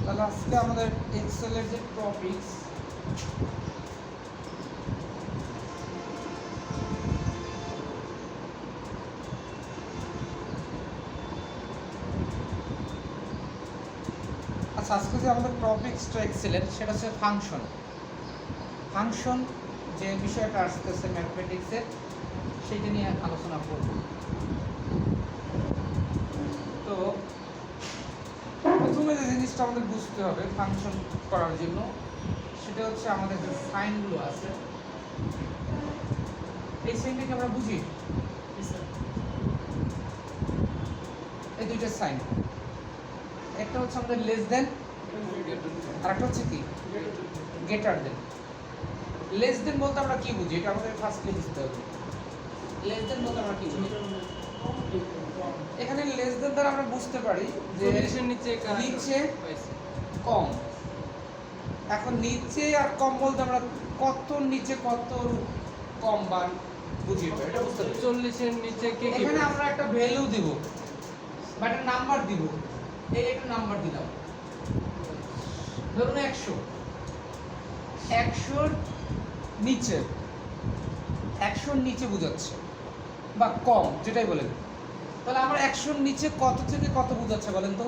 তাহলে আজকে আমাদের এক্সেলের যে টপিকস আচ্ছা, আজকে যে আমাদের টপিকসটা এক্সেলের সেটা হচ্ছে ফাংশন। ফাংশন যে বিষয়টা আসতেছে ম্যাথমেটিক্সের, সেইটা নিয়ে আলোচনা করব। তো প্রথমে যে জিনিসটা আমাদের বুঝতে হবে ফাংশন করার জন্য, সেটা হচ্ছে আমাদের যে সাইনগুলো আছে, এই সাইনটাকে আমরা বুঝি। এই দুইটা সাইন, একটা হচ্ছে আমাদের লেস দেন, আর একটা হচ্ছে কি গ্রেটার দেন। লেস দেন বলতে আমরা কি বুঝি, এটা আমাদের ফার্স্টলি বুঝতে হবে। লেস দেন বলতে আমরা কি বুঝি? এখানে লেস দেন দ্বারা আমরা বুঝতে পারি যে নিচে কম। এখন নিচে আর কম বলতে আমরা কত নিচে কত কম বা বুঝি, এটা বুঝতে হবে। 40-এর নিচে কে কি? এখানে আমরা একটা ভ্যালু দিব বা একটা নাম্বার দিব। এই একটা নাম্বার দিলাম, ধরুন 100। 100 নিচে, 100 নিচে বোঝাচ্ছে বা কম, যেটাই বলেন। তাহলে আমার 100 নিচে কত থেকে কত বোঝাচ্ছে বলেন তো?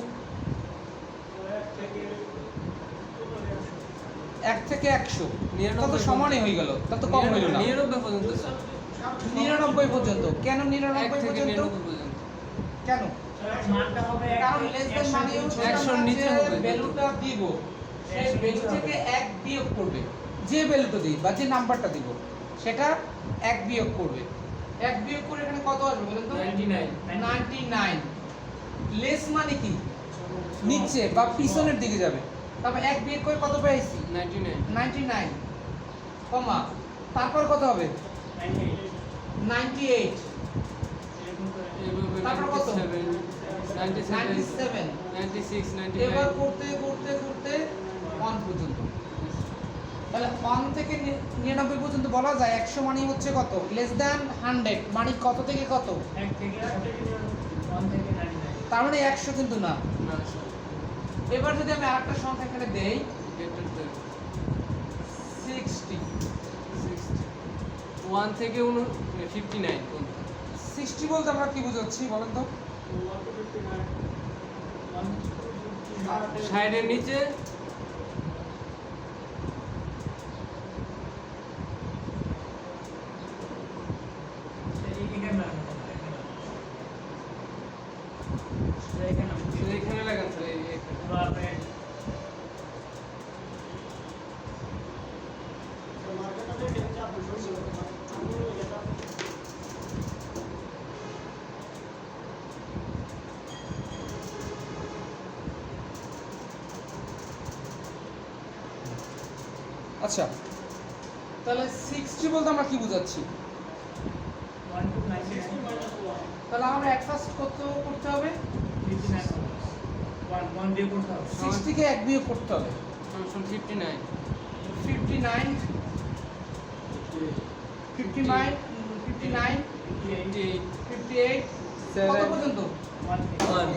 1 থেকে 100 কত সমানই হয়ে গেল, তত কম হইল না। 99 পর্যন্ত স্যার। 99 পর্যন্ত। কেন 99 পর্যন্ত? কেন? কারণ লেস দেন মানে হচ্ছে 100 আমরা নিচে যে হবে। ভ্যালুটা দিব, সেই ভ্যালু থেকে 1 বিয়োগ করবে। যে ভ্যালুটা দিই বা যে নাম্বারটা দিব, সেটা 1 বিয়োগ করবে। 1 বিয়োগ করে এখানে কত আসবে বলেন তো? 99। লেস মানে কি? নিচে বা পিছনের দিকে যাবে। তারপর 1 বিয়োগ করে কত পেয়েছি? 99 কমা, তারপর কত হবে? 98। তারপর কত? 97। 96, এবার 99। করতে করতে করতে 1 পর্যন্ত। তাহলে 1 থেকে 99 পর্যন্ত বলা যায় 100 মানে হচ্ছে কত? লেস দ্যান 100 মানে কত থেকে কত? 1 থেকে 1 থেকে 99। তার মানে 100 কিন্তু না। না স্যার। এবার যদি আমি আরেকটা সংখ্যা এখানে দেই, গ্রেটার দেন 60। 1 থেকে 59 পর্যন্ত। 60 বলতে আমরা কি বোঝাচ্ছি বলেন তো? 60-এর নিচে এখানে লাগান স্যার, এখানে। আচ্ছা, তাহলে 60 বলতে আমরা কি বোঝাচ্ছি? তাহলে আমরা এট ফার্স্ট কত করতে হবে? 60 কে 1 বিয়োগ করতে হবে। 59, 59 59 59 58, 58 কত পর্যন্ত? 1।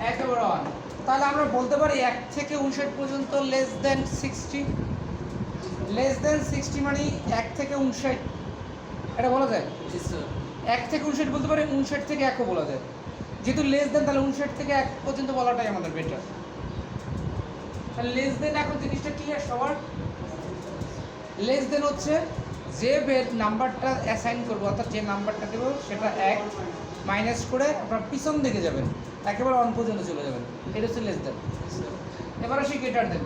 একেবারে 1। তাহলে আমরা বলতে পারি 1 থেকে 59 পর্যন্ত লেস দেন 60। লেস দেন 60 মানে 1 থেকে 59, এটা বলা যায়? জি স্যার। 1 থেকে 59 বলতে পারি, 59 থেকে 1ও বলা যায়। যেহেতু লেস দেন, তাহলে 59 থেকে 1 পর্যন্ত বলাটাই আমাদের বেটার। তাহলে লেস দেন, এখন জিনিসটা ক্লিয়ার সবার? লেস দেন হচ্ছে যে নাম্বারটা অ্যাসাইন করবো, অর্থাৎ যে নাম্বারটা দেবো সেটা 1 মাইনাস করে আপনার পিছন দিকে যাবেন, একেবারে 1 পর্যন্ত চলে যাবেন। এটা হচ্ছে লেস দেন। এবার আসি গ্রেটার দেন।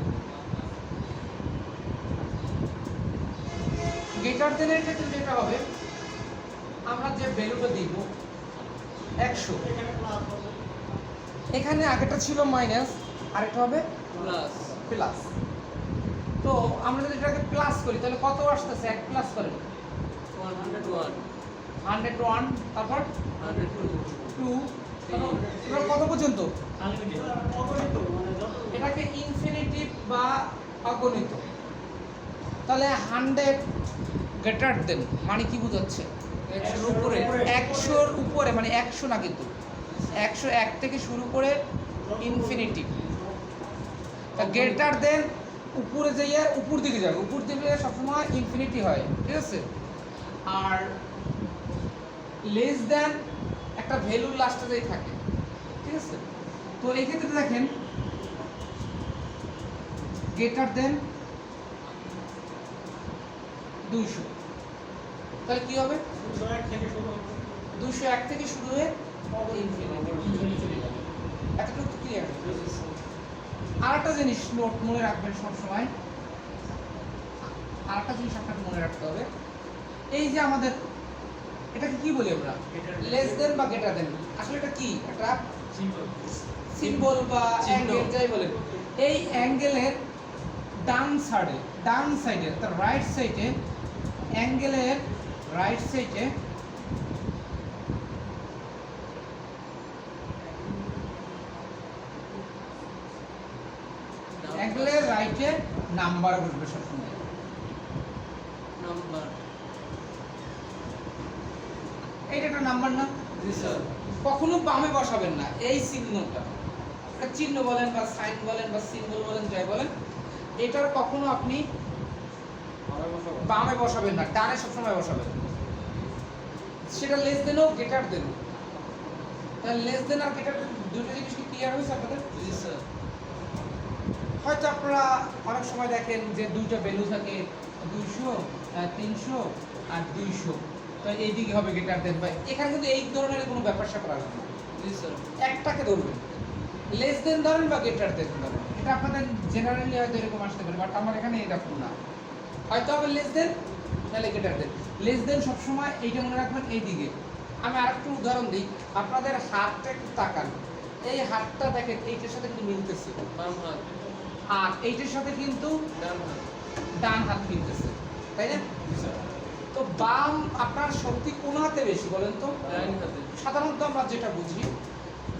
গ্রেটার দেনের ক্ষেত্রে যেটা হবে, আমরা যে ভ্যালুটা দিব 100, এখানে আগেটা ছিল মাইনাস, আরেকটা হবে প্লাস। প্লাস। তো আমরা যদি এটাকে প্লাস করি তাহলে কত আসতেছে? 1 প্লাস করেন 101, 101, তারপর 102, 2, এবার কত পর্যন্ত? আনলিমিটেড। এটাকে ইনফিনিটিভ বা অগণিত। তাহলে 100 গ্রেটার দেন মানে কি বোঝাচ্ছে? 100-এর উপরে। 100-র উপরে মানে 100 না, কিন্তু 101 থেকে শুরু করে ইনফিনিটিভ। তা গ্রেটার দেন উপরে যাইয়ে উপর দিকে যাবে, উপর দিকে সবসময় ইনফিনিটি হয়, ঠিক আছে। আর লেস দেন একটা ভ্যালুর লাস্টে যাই থাকে, ঠিক আছে। তো এই ক্ষেত্রে দেখেন গ্রেটার দেন 200, তাহলে কি হবে? 201 থেকে শুরু হবে। 201 থেকে শুরু হয়ে ইনফিনিটি চলে যাবে। এতটুকু ক্লিয়ার। আর একটা জিনিস নোট মনে রাখবেন সবসময়, আর একটা জিনিস আপনাকে মনে রাখতে হবে, এই যে আমাদের এটাকে কি বলি আমরা, লেস দেন বা গ্রেটার দেন, আসলে এটা কি একটা সিম্পল। সিম্বল বা অ্যাঙ্গেল যাই বলেন। এই অ্যাঙ্গেলের ডান সাইডে অর্থাৎ রাইট সাইডে, অ্যাঙ্গেলের রাইট সাইডে অ্যাঙ্গেলের রাইটে নাম্বার বসবে সবসময়। নাম্বার। এইটা একটা নাম্বার না? জি স্যার। কখনো বামে বসাবেন না এই চিহ্নটা, এটা চিহ্ন বলেন বা সাইন বলেন বা সিম্বল বলেন যাই বলেন, এটার কখনো আপনি বামে বসাবেন না, ডানে সবসময় বসাবেন। সেটা লেস দেন হোক গ্রেটার দেন, তাহলে লেস দেন আর গ্রেটার দেন দুটো জিনিস কি ক্লিয়ার হয়েছে আপনাদের? জি স্যার। হয়তো আপনারা অনেক সময় দেখেন যে দুইটা ভ্যালু থাকে 200, 300 আর 200, তো এইদিকে হবে গ্রেটার দেন, বা এখানে কিন্তু এই ধরনের কোনো ব্যাপার স্যাপার আসবে না। জি স্যার। একটাকে ধরবেন, লেস দেন ধরেন বা গ্রেটার দেন ধরেন, এটা আপনাদের জেনারেলি হয়তো এরকম আসতে পারে, বাট আমার এখানে এরকম না, হয়তো হবে লেস দেন নাহলে গ্রেটার দেন। লেস দেন সবসময় এইটা মনে রাখবেন এইদিকে। আমি আরেকটু উদাহরণ দিই, আপনাদের হাতটা একটু তাকান, এই হাতটা দেখেন এইটার সাথে কিন্তু মিলতেছে, বাম হাত। আর এইটার সাথে কিন্তু ডান হাত। ডান হাত মিলতেছে, তাই না? জি স্যার। তো বাম আপনার শক্তি কোন হাতে বেশি বলেন তো? ডান হাতে। সাধারণত আমরা যেটা বুঝি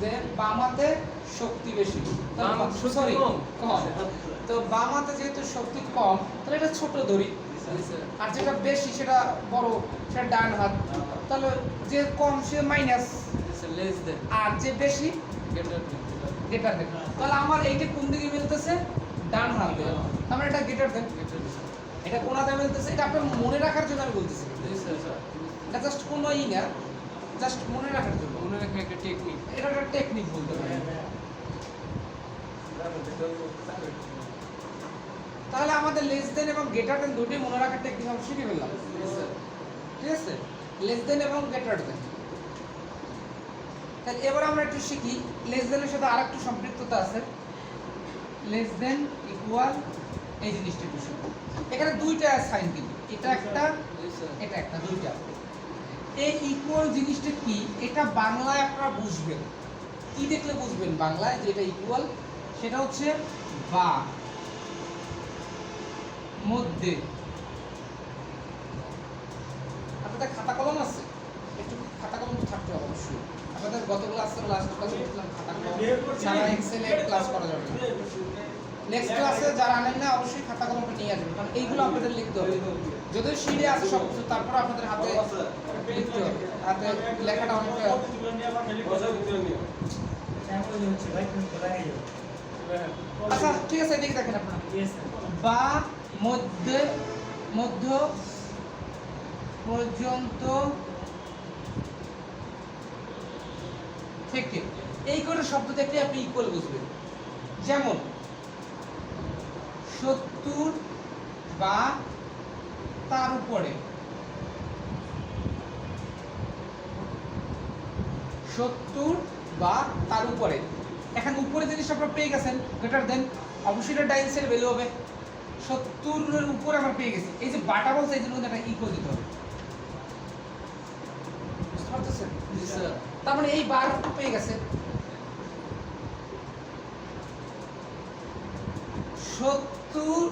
যে বাম হাতে শক্তি বেশি, বাম শক্তি সরি কম। কম। তো বাম হাতে যেহেতু শক্তি কম, তাহলে এটা ছোট ধরি, জি স্যার। আর যেটা বেশি সেটা বড়, সেটা ডান হাত। তাহলে যে কম সে মাইনাস, জি স্যার। Less than. আর যে বেশি গ্রেটার দেন। Greater than. তাহলে আমার এইটা কোন দিকে মিলতেছে? ডান হাতে, আমরা এটা গ্রেটার দেন। Greater than. এটা কোন হাতে মিলতেছে? এটা আপনার মনে রাখার জন্য আমি বলতেছি, জি স্যার। এটা জাস্ট কোনো ই না, জাস্ট মনে রাখার জন্য। মনে রাখা একটা টেকনিক। এটা একটা টেকনিক বলতে পারেন। তাহলে আমাদের লেস দেন এবং গ্রেটার দেন দুটোই মনে রাখার টেকনিক আমরা শিখে ফেললাম, জি স্যার। ঠিক আছে? লেস দেন এবং গ্রেটার দেন। তাহলে এবার আমরা একটু শিখি, লেস দেনের সাথে আরেকটু সম্পৃক্ততা আছে, লেস দেন ইকুয়াল, এই জিনিসটা একটু শিখি। এখানে দুইটা সাইন কিন্তু, এটা একটা জি স্যার। এটা একটা, দুইটা। এই ইকুয়াল জিনিসটা কি, এটা বাংলায় আপনারা বুঝবেন, কি দেখলে বুঝবেন বাংলায় যে এটা ইকুয়াল? সেটা হচ্ছে বা, মধ্যে। আপনাদের খাতা কলম আছে? একটু খাতা কলম তো থাকতে হবে অবশ্যই। আপনাদের গত ক্লাসে লাস্ট ক্লাসে বলছিলাম খাতা কলম ছাড়া এক্সেলে ক্লাস করা যাবে না। নেক্সট ক্লাসে যারা আনেন না অবশ্যই খাতা কলমটা নিয়ে আসবেন, কারণ এইগুলো আপনাদের লিখতে হবে। যদিও শিটে আছে সব কিছু, তারপর আপনাদের হাতে লিখতে হবে, হাতে লেখাটা অনেকটা। তারপরে হচ্ছে ভাই তুমি চলে যাও। আচ্ছা ঠিক আছে, এদিকে দেখেন আপনারা, ইয়েস স্যার। বা মধ্যে, মধ্য পর্যন্ত থেকে, এই করে শব্দ দেখলে আপনি ইকুয়াল বুঝবেন। যেমন 70 বা তার উপরে, 70 বা তার উপরে। এখন উপরে জিনিস আপনারা পেয়ে গেছেন, গ্রেটার দেন, অবশ্যই এটা ডাইন্সের ভ্যালু হবে। 70 এর উপরে আমরা পেয়ে গেছি, এই যে বাটা বলছে এই জন্য একটা ইকুয়াল দিতে হবে, বুঝতে পারতেছেন? জি স্যার। তার মানে এই বার পেয়ে গেছে। 70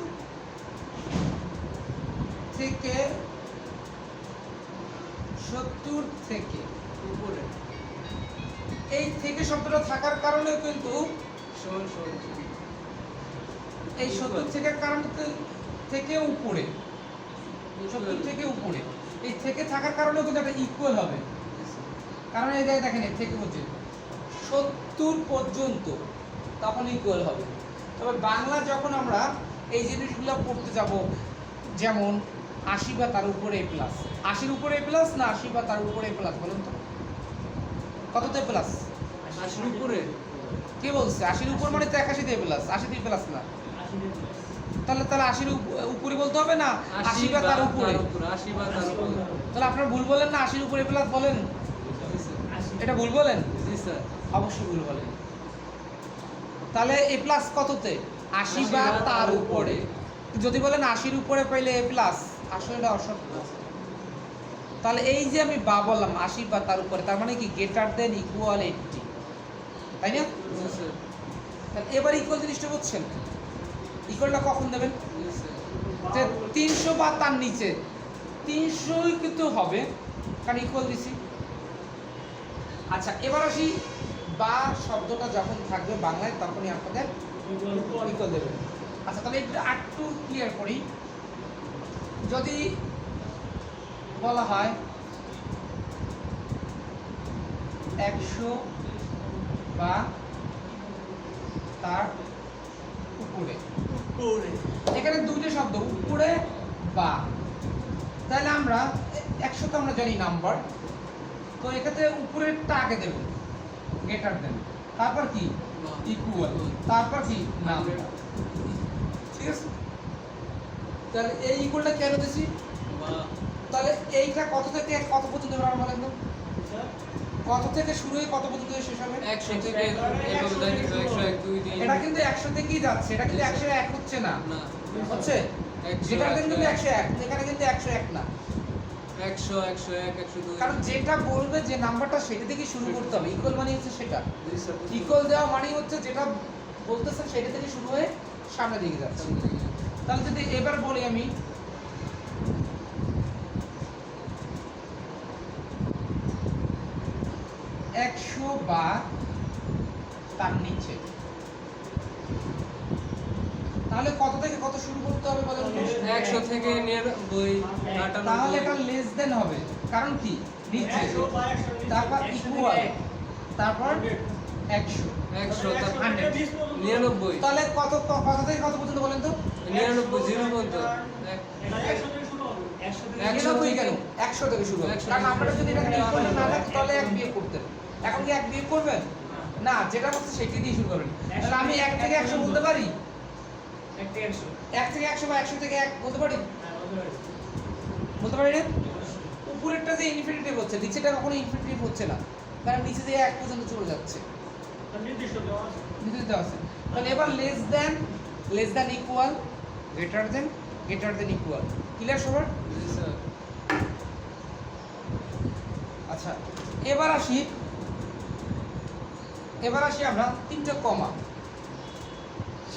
থেকে 70 থেকে উপরে। এই থেকে শব্দটা থাকার কারণে কিন্তু সমান সমান। এই 70 থেকে কারণ থেকে উপরে, 70 থেকে উপরে, এই থেকে থাকার কারণেও কিন্তু একটা ইকুয়াল হবে। কারণ এই জায়গায় দেখেন এর থেকে হচ্ছে 70 পর্যন্ত, তখন ইকুয়াল হবে। তো তবে বাংলা যখন আমরা এই জিনিসগুলো পড়তে যাব, যেমন 80 বা তার উপরে এ প্লাস, 80-র উপরে এ প্লাস না 80 বা তার উপরে এ প্লাস, বলুন তো কততে প্লাস? 80 উপরে। কে বলছে 80-র উপর মানে তো 81-তে প্লাস, 80-তে প্লাস না। 80 দিয়ে প্লাস। তাহলে 80-র উপরে বলতে হবে না 80 বা তার উপরে। 80 বা তার উপরে। তাহলে আপনারা ভুল বলেন না, 80-র উপরে প্লাস বলেন, জি স্যার। 80 এটা ভুল বলেন? জি স্যার। অবশ্যই ভুল বলেন। তাহলে এ প্লাস কততে? 80 বা তার উপরে। যদি বলেন 80-র উপরে পাইলে এ প্লাস, আসলে এটা অসত্য। তাহলে এই যে আমি বা বললাম 80 বা তার উপরে, তার মানে কি গ্রেটার দেন ইকুয়াল 80, তাই না? জি স্যার। তাহলে এবার ইকুয়াল জিনিসটা বুঝছেন? ইকুয়ালটা কখন দেবেন? জি স্যার। যে 300 বা তার নিচে, 300ই কিন্তু হবে কারণ ইকুয়াল দিছি। আচ্ছা এবার আসি, বা শব্দটা যখন থাকবে বাংলায় তখনই আপনাদের ইকুয়াল দেবেন। আচ্ছা তাহলে একটু আরেকটু ক্লিয়ার করি। যদি বলা হয় 100 বা তার উপরে, এখানে দুইটা শব্দ উপরে বা, তাহলে আমরা 100 তো আমরা জানি নাম্বার, তো এক্ষেত্রে উপরেরটা আগে দেব গ্রেটার দেন, তারপর কি ইকুয়াল, তারপর কি নাম্বার, ঠিক আছে? তাহলে এই ইকুয়ালটা কেন দিছি? বা তাহলে এইটা কত থেকে কত পর্যন্ত আমরা বলেন তো? কত থেকে শুরু হয়ে কত পর্যন্ত শেষ হবে? 100 থেকে এভাবে যায় কিন্তু 101 2 3 এটা কিন্তু 100 থেকেই যাচ্ছে, এটা কিন্তু 101 হচ্ছে না, না হচ্ছে 100 যেটা কিন্তু 101, এখানে কিন্তু 101 না, 100 101 102। কারণ যেটা বলবে যে নাম্বারটা সেটা থেকে শুরু করতে হবে। ইকুয়াল মানে হচ্ছে সেটা, জি স্যার। ইকুয়াল দেওয়া মানে হচ্ছে যেটা বলতেছেন সেটা থেকে শুরু হয়ে সামনের দিকে যাচ্ছে। তাহলে যদি এবার বলি আমি 100 বা তার নিচে, তাহলে কত থেকে কত শুরু করতে হবে বলেন তো? 100 থেকে 99 তাহলে এটা 98 লেস দেন হবে, কারণ কি নিচে, 100 বা 100 নিচে, তারপর 100 থেকে ইকুয়াল, এক। তারপর 100, 100 তারপর 100 99 তাহলে কত কত থেকে কত পর্যন্ত বলেন তো? 99 জিরো পর্যন্ত। এটা 100 থেকে শুরু হবে। 100 থেকে 99 কেন? 100 থেকে শুরু হবে, 100 কারণ আপনারা যদি এটা থেকে ইকুয়াল না থাকতো তাহলে এক বিয়োগ করতেন। এখন কি এক বিয়োগ করবেন না, যেটা বলছে সেটি দিয়ে শুরু করবেন। তাহলে আমি 1 থেকে 100 বলতে পারি, 1 থেকে 100 1 থেকে 100 বা 100 থেকে 1 বলতে পারি, হ্যাঁ বলতে পারি। বলতে পারি না? উপরেরটা যে ইনফিনিটিভ হচ্ছে, নিচেটা কখনো ইনফিনিটিভ হচ্ছে না, কারণ নিচে যে 1 পর্যন্ত চলে যাচ্ছে, তার নির্দিষ্ট দেওয়া আছে। নিচে দেওয়া আছে। তাহলে এবার less than equal, greater than equal, clear সবার? জি স্যার। আচ্ছা এবার আসি আমরা তিনটা কমা,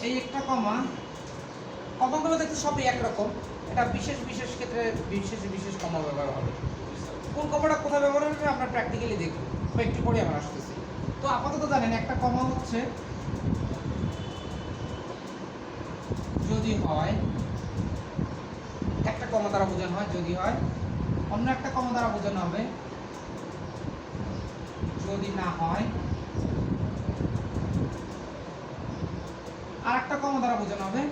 এই একটা কমাগুলো দেখতে সবই একরকম, এটা বিশেষ ক্ষেত্রে বিশেষ কমা ব্যবহার হবে। কোন কমাটা কোথায় ব্যবহার হবে আমরা প্র্যাকটিক্যালি দেখব, বা একটু পরে আমরা আসতেছি। তো আপাতত জানেন একটা কমা হচ্ছে যদি হয়, একটা কমা দ্বারা বোঝানো হয় যদি হয়, অন্য একটা কমা দ্বারা বোঝানো হবে যদি না হয়, আর একটা কমা দ্বারা বোঝানো হবে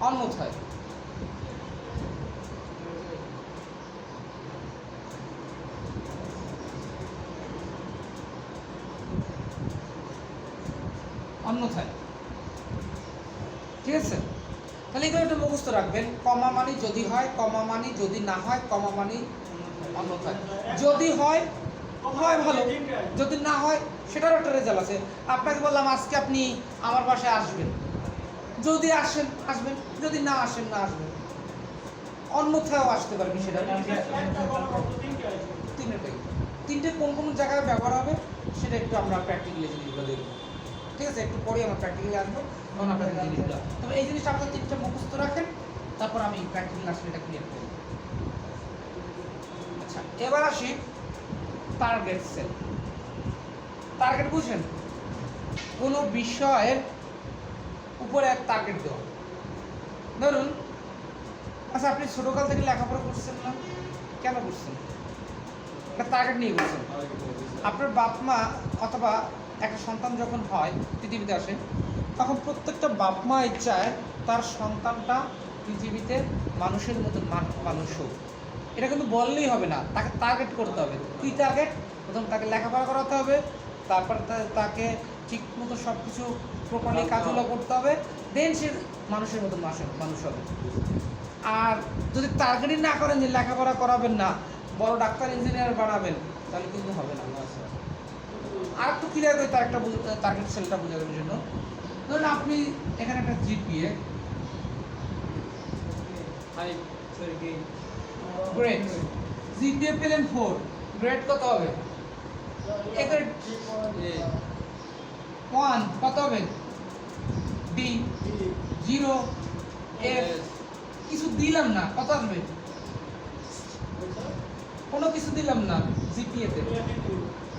অন্যথায়। অন্যথায়, ঠিক আছে? তাহলে এগুলো একটু মুখস্থ রাখবেন। কমা মানে যদি হয়, কমা মানে যদি না হয়, কমা মানে অন্যথায়। যদি হয় হয় ভালো, যদি না হয় সেটারও একটা রেজাল্ট আছে। আপনাকে বললাম আজকে আপনি আমার বাসায় আসবেন, যদি আসেন আসবেন, যদি না আসেন না আসবেন, অন্যথায়ও আসতে পারবি সেটা। একটা কমা কত তিনটে আছে। তিনটে কোন কোন জায়গায় ব্যবহার হবে সেটা একটু আমরা প্র্যাকটিক্যালি জিনিসগুলো দেখব, ঠিক আছে? একটু পরে আমরা প্র্যাকটিক্যালি আসবো, তখন আপনাদের জিনিসগুলো, তবে এই জিনিসটা আপনার তিনটা মুখস্থ রাখেন, তারপর আমি প্র্যাকটিক্যাল আসলে এটা ক্লিয়ার করব। আচ্ছা এবার আসি টার্গেট সেল। টার্গেট বুঝেন? কোনো বিষয়ের উপরে এক টার্গেট দেওয়া। ধরুন আচ্ছা আপনি ছোটকাল থেকে লেখাপড়া করছেন না, কেন করছেন? একটা টার্গেট নিয়ে করছেন। আপনার বাপ মা অথবা একটা সন্তান যখন হয় পৃথিবীতে আসে, তখন প্রত্যেকটা বাপ মাই চায় তার সন্তানটা পৃথিবীতে মানুষের মতো মানুষ হোক। এটা কিন্তু বললেই হবে না, তাকে টার্গেট করতে হবে। কী টার্গেট? প্রথম তাকে লেখাপড়া করাতে হবে, তারপর তাকে ঠিক মতো সব কিছু প্রপারলি কাজগুলো করতে হবে, দেন সে মানুষের মতো মানুষ হবে। আর যদি টার্গেটই না করেন যে লেখাপড়া করাবেন না, বড় ডাক্তার ইঞ্জিনিয়ার বানাবেন, তাহলে কিন্তু হবে না। আর একটু ক্লিয়ার করে তার একটা টার্গেট সেলটা বোঝানোর জন্য, ধরুন আপনি এখানে একটা জিপিএ গ্রেড, জিপিএ পেলেন 4, গ্রেড কত হবে? এ গ্রেড 1 কত হবে? ডি 0 এফ কিছু দিলাম না, কত আসবে? কোনো কিছু দিলাম না জিপিএ তে,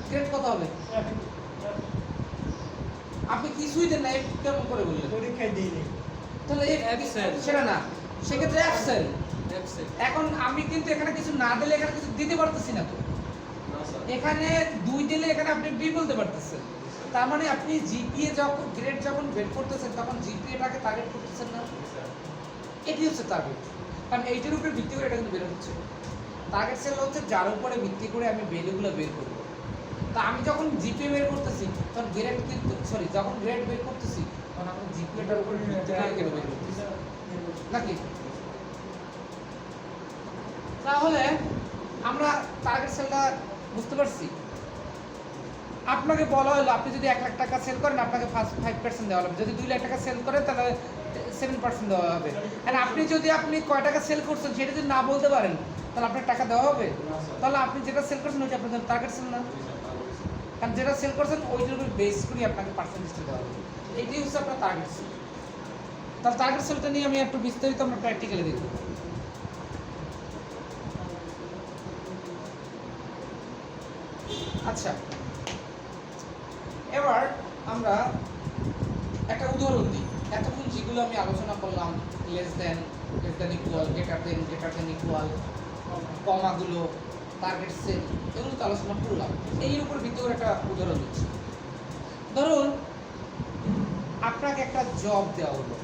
গ্রেড কত হবে? আপনি কিছুই দেন না, এফ কেমন করে বললেন? পরীক্ষায় দিইনি। তাহলে এফ সেটা না, সেক্ষেত্রে এক্সেল। এক্সেল এখন আমি কিন্তু এখানে কিছু না দিলে এখানে কিছু দিতে পারতেছি না তো। এখানে 2 দিলে এখানে আপনি বি বলতে পারতেছেন। তার মানে আপনি জিপিএ যখন গ্রেড যখন বের করতেছেন তখন জিপিএটাকে টার্গেট করতেছেন না। এটি হচ্ছে টার্গেট, কারণ এইটার উপরে ভিত্তি করে এটা কিন্তু বের হচ্ছে। টার্গেট সেল হচ্ছে যার উপরে ভিত্তি করে আমি ভ্যালুগুলো বের করব। তা আমি যখন জিপিএ বের করতেছি তখন গ্রেড কিন্তু যখন গ্রেড বের করতেছি তখন আমি জিপিএটার উপরে ভিত্তি করে কেন বের করতেছি নাকি? তাহলে আমরা টার্গেট সেলটা বুঝতে পারছি। আপনাকে বলা হলো আপনি যদি 1 লাখ টাকা সেল করেন আপনাকে ফার্স্ট 5% দেওয়া হবে, যদি 2 লাখ টাকা সেল করেন তাহলে 7% দেওয়া হবে। আর আপনি কয় টাকা সেল করছেন সেটা যদি না বলতে পারেন তাহলে আপনার টাকা দেওয়া হবে? তাহলে আপনি যেটা সেল করছেন ওইটা আপনার টার্গেট সেল না, কারণ যেটা সেল করছেন ওইটার উপর বেস করে আপনাকে পার্সেন্টেজটা দেওয়া হবে। এইটাই হচ্ছে আপনার টার্গেট সেল। তাহলে টার্গেট সেলটা নিয়ে আমি একটু বিস্তারিত আমরা প্র্যাকটিক্যালি দেখব। আচ্ছা, এবার আমরা একটা উদাহরণ দিই। এতক্ষণ যেগুলো আমি আলোচনা করলাম, less than equal, greater than equal, কমাগুলো, টার্গেট সেল, এগুলো তো আলোচনা করলাম। এর উপর ভিত্তি করে একটা উদাহরণ দিচ্ছি। ধরুন আপনাকে একটা জব দেওয়া হলো,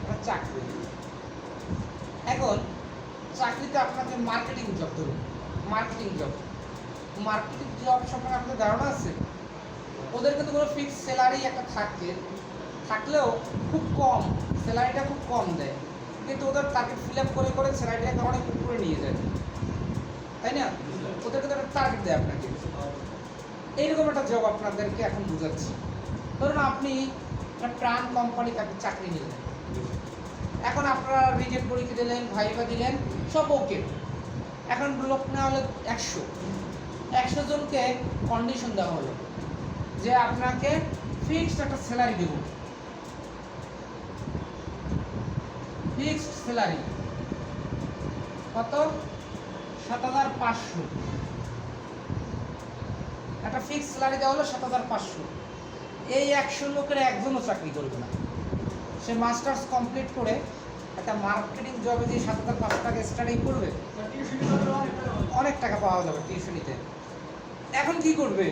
একটা চাকরি। এখন চাকরিতে আপনাকে মার্কেটিং জব, ধরুন মার্কেটিং জব সম্পর্কে আপনাদের ধারণা আছে? ওদের কিন্তু কোনো ফিক্স স্যালারি একটা থাকলেও খুব কম, স্যালারিটা খুব কম দেয়, কিন্তু ওদের টার্গেট ফিল আপ করে স্যালারিটাকে অনেক উপরে নিয়ে যায়, তাই না? ওদের কিন্তু একটা টার্গেট দেয় আপনাকে। এইরকম একটা জব আপনাদেরকে এখন বুঝাচ্ছি। ধরুন আপনি একটা প্রাণ কোম্পানিতে আপনি চাকরি নিলেন। এখন আপনারা রিজেক্ট পরীক্ষা দিলেন, ভাইভা দিলেন, সব ওকে। এখন লোক নেওয়া হলো 100 জনকে কন্ডিশন দেওয়া হলো যে আপনাকে ফিক্সড একটা স্যালারি দেব, ফিক্সড স্যালারি কত? 7500। একটা ফিক্সড স্যালারি দেওয়া হলো 7500। এই 100 লোকের একজনও চাকরি করবে না। সে মাস্টার্স কমপ্লিট করে একটা মার্কেটিং জবে যে 7500 টাকা স্টাডি করবে, অনেক টাকা পাওয়া যাবে টিউশনিতে। এখন কি করবে?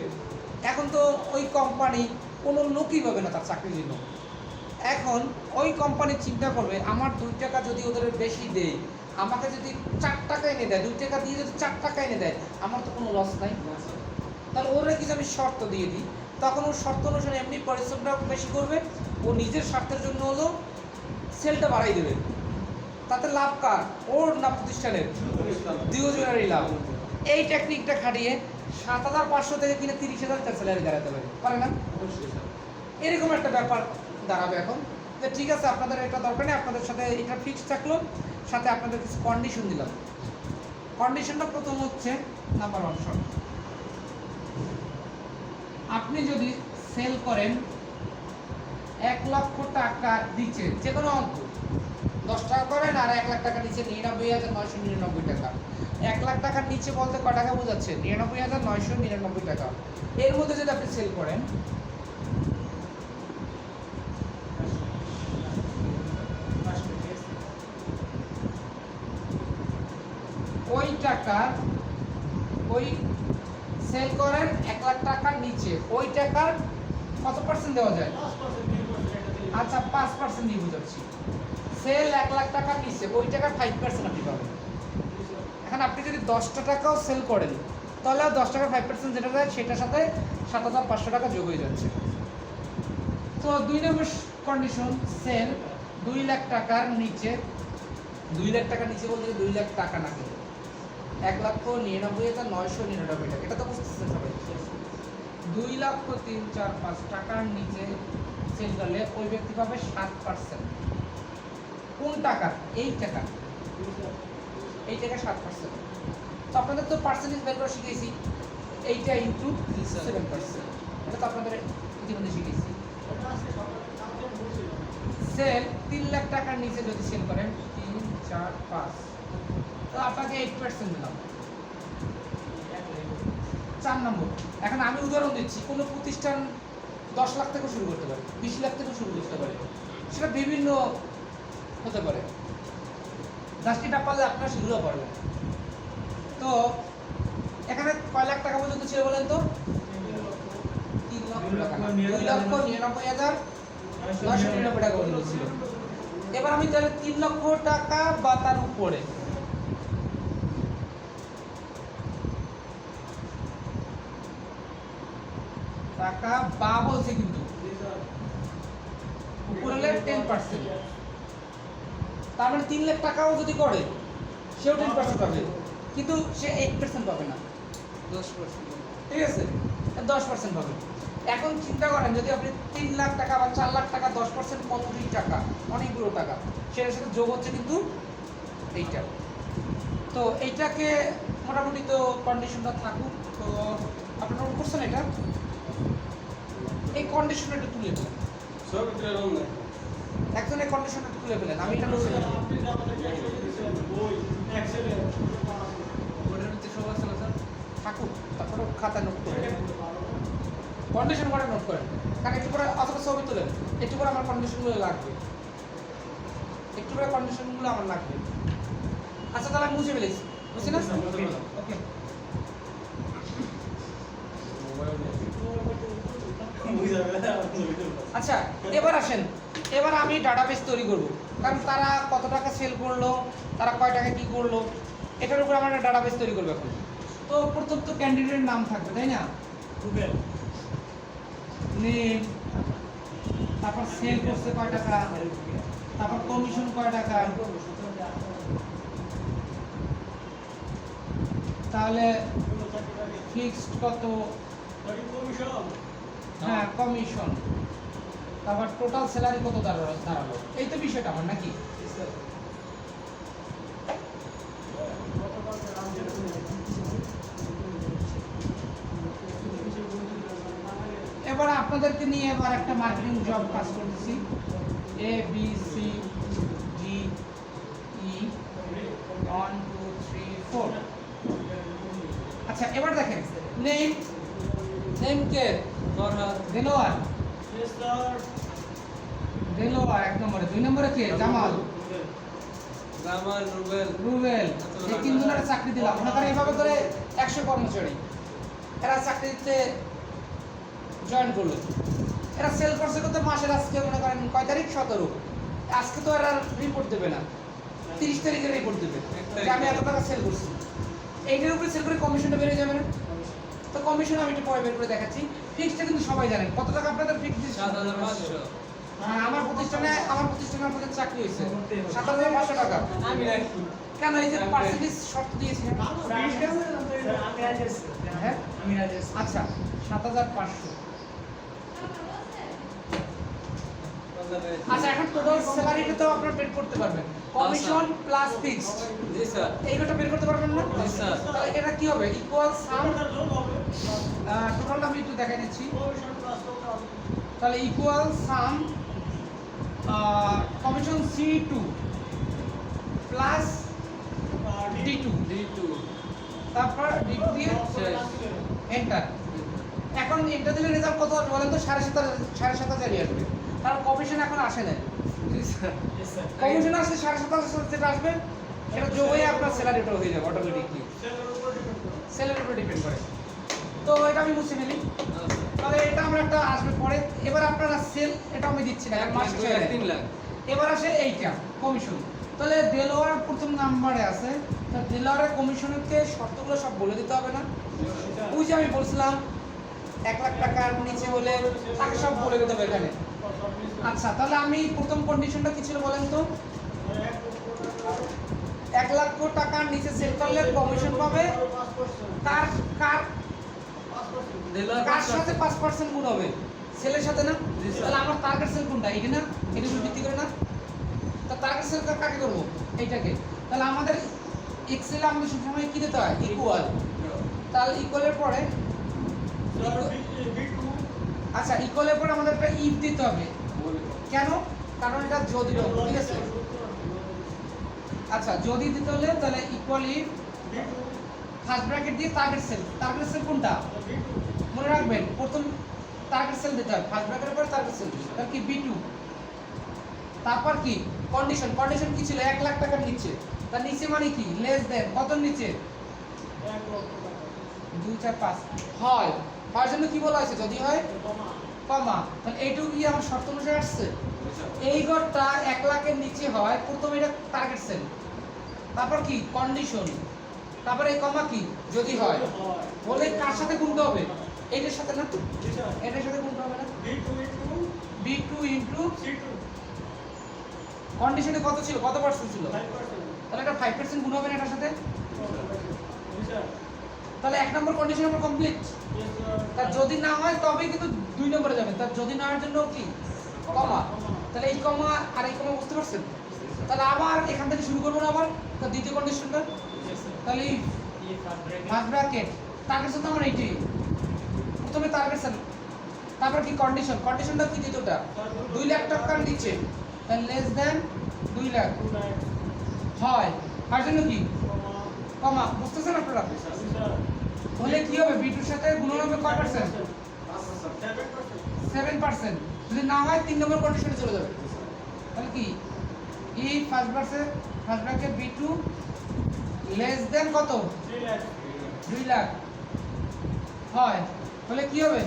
এখন তো ওই কোম্পানি কোনো লোকই পাবে না তার চাকরির জন্য। এখন ওই কোম্পানি চিন্তা করবে আমার 2 টাকা যদি ওদের বেশি দেয়, আমাকে যদি 4 টাকা এনে দেয়, 2 টাকা দিয়ে যদি 4 টাকা এনে দেয়, আমার তো কোনো লস নাই। তাহলে ওরা কিছু আমি শর্ত দিয়ে দিই, তখন ওর শর্ত অনুসারে এমনি পরিশ্রমটা বেশি করবে, ও নিজের স্বার্থের জন্য হলো সেলটা বাড়াই দেবে। তাতে লাভ কার? ওর না প্রতিষ্ঠানের? দুজনেরই লাভ। এই টেকনিকটা খাটিয়ে 7500 থেকে কিনে 30,000 টাকা স্যালারি দাঁড়াতে পারে না? এরকম একটা ব্যাপার দাঁড়াবে এখন যে ঠিক আছে আপনাদের এটা দরকার নেই, আপনাদের সাথে এটা ফিক্সড থাকলো, সাথে আপনাদের কিছু কন্ডিশন দিলাম। কন্ডিশনটা প্রথম হচ্ছে নাম্বার 1 শর্ট, আপনি যদি সেল করেন 1 লক্ষ টাকা নিচে, যে কোনো অঙ্ক 10 টাকা করেন আর 1 লাখ টাকা নিচে 99,999 টাকা। 1 লাখ টাকার নিচে বলতে ক টাকা বোঝাচ্ছে? 99,999 টাকা। এর মধ্যে যদি আপনি সেল করেন, ওই টাকা ওই সেল করেন 1 লাখ টাকার নিচে, ওই টাকার কত পার্সেন্ট দেওয়া যায়? আচ্ছা 5% দিয়ে বুঝাচ্ছি। সেল 1 লাখ টাকা নিচ্ছে, ওই টাকার 5% আপনি পাবেন। এখন আপনি যদি 10টা টাকাও সেল করেন তাহলে 10 টাকার 5% যেটা দেয় সেটার সাথে 7,500 টাকা যোগ হয়ে যাচ্ছে। তো 2 নম্বর কন্ডিশন, সেল 2 লাখ টাকার নিচে, 2 লাখ টাকার নিচে বলতে 2 লাখ টাকা না কিন্তু 1,99,999 টাকা, এটা তো বুঝতেছেন সবাই। 2,03,4,5 টাকার নিচে সেল করলে ওই ব্যক্তি পাবে 7%। কোন টাকা? এই টাকা, এই টাকা 7%। তো আপনাদের তো পার্সেন্টেজ বের করা শিখেছি, এইটা ইনটু 7%, এটা তো আপনাদের ইতিমধ্যে শিখেছি। সেল 3 লাখ টাকার নিচে যদি সেল করেন 3, 4, 5, তো আপনাকে 8% দিলাম। 4 নম্বর, এখন আমি উদাহরণ দিচ্ছি, কোনো প্রতিষ্ঠান 10 লাখ থেকে শুরু করতে পারে, 20 লাখ থেকে শুরু করতে পারে, সেটা বিভিন্ন হতে পারে। জাস্ট এটা পারলে আপনারা সেগুলো পারবেন। তো এখানে কয় লাখ টাকা পর্যন্ত ছিল বলেন তো? 3 লক্ষ টাকা, 2,99,999 টাকা পর্যন্ত ছিল। এবার আমি তাহলে 3 লক্ষ টাকা বা তার উপরে টাকা বা বলছে, কিন্তু উপরে হলে 10%। তার মানে 3 লাখ টাকাও যদি করে সেও 10% পাবে, কিন্তু সে 8% পাবে না, 10%। ঠিক আছে? 10% পাবে। এখন চিন্তা করেন, যদি আপনি 3 লাখ টাকা বা 4 লাখ টাকা 10% 35 টাকা, অনেকগুলো টাকা, সেটার সাথে যোগ হচ্ছে কিন্তু এইটা। তো এইটাকে মোটামুটি তো কন্ডিশনটা থাকুক। তো আপনারা নোট করছেন এটা? এই কন্ডিশনটা একটু তুলে ফেলেন, একজনের কন্ডিশনটা একটু তুলে ফেলেন, আমি এটা বলছি না। ওটার ভিতরে সব আছে না স্যার? থাকুক, তারপরে খাতায় নোট করে কন্ডিশন করে নোট করেন, কারণ একটু পরে অথবা ছবি তোলেন, একটু পরে আমার কন্ডিশনগুলো লাগবে, একটু পরে কন্ডিশনগুলো আমার লাগবে। আচ্ছা তাহলে আমি মুছে ফেলেছি, বুঝছি না? ওকে, আচ্ছা এবার আসেন, এবার আমি ডাটাবেস তৈরি করব, কারণ তারা কত টাকা সেল করলো, তারা কয় টাকা কি করলো, এটার উপর আমরা একটা ডাটাবেস তৈরি করবো এখন। তো প্রথম তো ক্যান্ডিডেটের নাম থাকবে, তাই না? নেম, তারপর সেল করছে কয় টাকা, তারপর কমিশন কয় টাকা, তাহলে ফিক্সড কত, হ্যাঁ কমিশন, তারপর টোটাল স্যালারি কত দাঁড়ালো, এই তো বিষয়টা আমার নাকি? এবার আপনাদেরকে নিয়ে এবার একটা মার্কেটিং জব কাজ করতেছি, A B C D E 1 2 3 4। আচ্ছা এবার দেখেন, নেম কে? ফরহাদ, দেলোয়ার, দেলোয়ার 1 নম্বরে। 2 নম্বরে কে? জামাল, জামাল, রুবেল। রুবেল। এই 3 জনের চাকরি দিলাম, ওনারা এইভাবে করে 100 কর্মচারী এরা চাকরি দিতে জয়েন করলো। এরা সেল করছে কত মাসের, আজকে মনে করেন কয় তারিখ? 17। আজকে তো এরা রিপোর্ট দেবে না, 30 তারিখে রিপোর্ট দেবে যে আমি এত টাকা সেল করছি। এইটার উপরে সেল করে কমিশনটা বেড়ে যাবে না? তো কমিশন আমি একটু পরে বের করে দেখাচ্ছি। ফিক্সটা কিন্তু সবাই জানেন, কত টাকা আপনাদের ফিক্স দিচ্ছে? 7,500। হ্যাঁ, আমার প্রতিষ্ঠানে আপনাদের চাকরি হয়েছে 7,500 টাকা। কেন? এই যে পার্সেন্টেজ শর্ত দিয়েছি না? হ্যাঁ আচ্ছা 7,500। আচ্ছা এখন টোটাল স্যালারিটা তো আপনারা বের করতে পারবেন, কমিশন প্লাস ফিক্সড, জি স্যার। এইটা বের করতে পারবেন না? জি স্যার। তাহলে এটা কি হবে? ইকুয়াল সাম, টোটালটা আমি একটু দেখাই দিচ্ছি। তাহলে ইকুয়াল সাম commission C2 plus D2, D2 তারপর D2 দিয়ে শেষ। এন্টার। এখন এটা দিলে রেজাল্ট কত আসবে বলেন তো? 7,500 আসবে। কারণ কমিশন এখন আসে না, জি স্যার। কমিশন আসলে 7,500 যেটা আসবে সেটা যোগ হয়ে আপনার স্যালারিটা হয়ে যাবে অটোমেটিকলি, সেলের উপর ডিপেন্ড করে। তো এটা আমি মুছে ফেলি। আচ্ছা। তাহলে এটা আমরা একটা আসবে পরে। এবার আপনারা সেল এটা আমি দিচ্ছি না, এক মাস লাখ, শেষে 3 লাখ। এবার আসে এইটা কমিশন। তাহলে দেলোয়ার প্রথম নাম্বারে আছে, তা দেলোয়ারের কমিশনকে শর্তগুলো সব বলে দিতে হবে না? ওই যে আমি বলছিলাম 1 লাখ টাকার নিচে হলে তাকে সব বলে দিতে হবে এখানে। আচ্ছা, তাহলে আমি প্রথম কন্ডিশনটা কি ছিল বলেন তো? 1 লক্ষ টাকার নিচে সেল করলে কমিশন পাবে কার কার দেলোয়ার কার 5%। সাথে 5% গুণ হবে? সেলের সাথে না? জি, স্যার। তাহলে আমার টার্গেট সেল কোনটা? এটা না? এর উপর ভিত্তি করে না? তা টার্গেট সেল কাকে করব? এইটাকে। তাহলে আমাদের এক্সেলে আমাদের সবসময় কি দিতে হয়? ইকুয়াল। তাহলে ইকুয়ালের পরে আচ্ছা, ইকুয়ালের পরে আমাদের একটা ইফ দিতে হবে। কেন? কারণ এটা যদি রোধ, ঠিক আছে? আচ্ছা, যদি দিতে হলে তাহলে ইকুয়াল ইফ ফার্স্ট ব্র্যাকেট দিয়ে টার্গেট সেল কোনটা? মনে রাখবেন, প্রথম টার্গেট সেল দিতে হয়, ফার্স্ট ব্র্যাকেটের পরে টার্গেট সেল। তার কি B2। তারপর কি কন্ডিশন কি ছিল? 1 লাখ টাকার নিচে। তার নিচে মানে কি? লেস দেন কত নিচে? 2 4 5 হয়। তার জন্য কি বলা আছে? যদি হয় কমা। তাহলে এইটুকু কি আমার শর্ত অনুসারে আসছে? এই ঘরটা 1 লাখের নিচে হয়, প্রথম এটা টার্গেট সেল। তারপর কি? কন্ডিশন। তারপর এই কমা কি? যদি হয়। বলে কার সাথে গুণতে হবে? এইটার সাথে না? এটার সাথে গুণতে হবে না? B2 ইনটু কন্ডিশনে কত ছিল? কত পার্সেন্ট ছিল? তাহলে এটা 5% গুণ হবে না এটার সাথে? তাহলে 1 নম্বর কন্ডিশন আমার কমপ্লিট। তার যদি না হয় তবেই কিন্তু 2 নম্বরে যাবেন। তার যদি না হওয়ার জন্য কি? কমা। তাহলে এই কমা আর এই কমা বুঝতে পারছেন? তাহলে আবার এখান থেকে শুরু করব না আবার? তো দ্বিতীয় কন্ডিশনটা তাহলে ফার্স্ট ব্র্যাকেট টার্গেট সেল তো আমার এইটি। প্রথমে টার্গেট সেল, তারপর কি? কন্ডিশনটা কি দ্বিতীয়টা? 2 লাখ টাকার নিচে, তাহলে লেস দেন 2 লাখ হয়। তার জন্য কি? কমা। বুঝতেছেন আপনারা? হলে কি হবে? B2 এর সাথে গুণ হবে কয় পার্সেন্ট? 7%। যদি না হয় 3 নম্বর কন্ডিশনে চলে যাবে। তাহলে কি? ই first bracket B2 less than কত? 2 লাখ হয়। তাহলে কি হবে?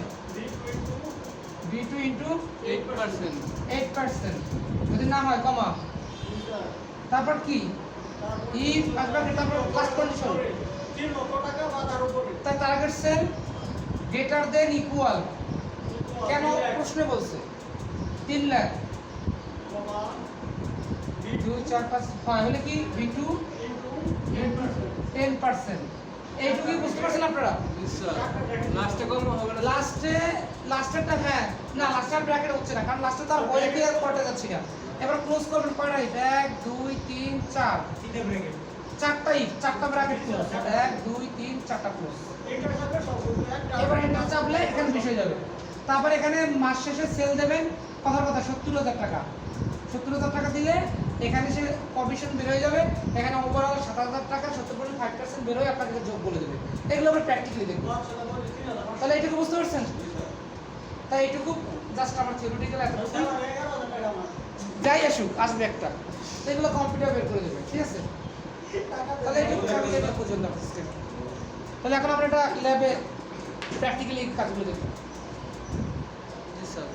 B2 into 8%। 8%। যদি না হয় কমা। তারপর কি? ই ফার্স্ট ব্র্যাকেট, তারপর লাস্ট কন্ডিশন। তাই target sell greater than equal. কেন প্রশ্নে বলছে? 3 লাখ 2 4 5 হয় হলে কি? B2 10%। এইটুকুই বুঝতে পারছেন আপনারা? জি, স্যার। লাস্টে কম হবে না? লাস্টেরটা হ্যাঁ, না লাস্টের ব্র্যাকেট হচ্ছে না, কারণ লাস্টে তার হয়ে গিয়ে কয়টা যাচ্ছে না। এবার ক্লোজ করবেন কয়টা? 1 2 3 4 চারটা ইফ, চারটা ব্র্যাকেট ক্লোজ। 1 2 3 4টা ক্লোজ। এবার এন্টার চাপলে এখানে শেষ হয়ে যাবে। তারপর এখানে মাস শেষে সেল দেবেন কথার কথা 70,000 টাকা। 70,000 টাকা দিলে এখানে সে কমিশন বের হয়ে যাবে। এখানে ওভারঅল 7,000 টাকা 70% বের হয়ে আপনাকে যোগ বলে দেবে। এগুলো আমরা প্র্যাকটিক্যালি দেখব। তাহলে এইটুকু বুঝতে পারছেন? তাই এইটুকু জাস্ট আমার থিওরিটিক্যাল এতটুকু। যাই আসুক আসবে একটা, তো এগুলো কম্পিউটার বের করে দেবে, ঠিক আছে? তাহলে এইটুকু থাকলে এটা পর্যন্ত আমার সিস্টেম। তাহলে এখন আমরা এটা ল্যাবে প্র্যাকটিক্যালি কাজগুলো দেখব। জি, স্যার।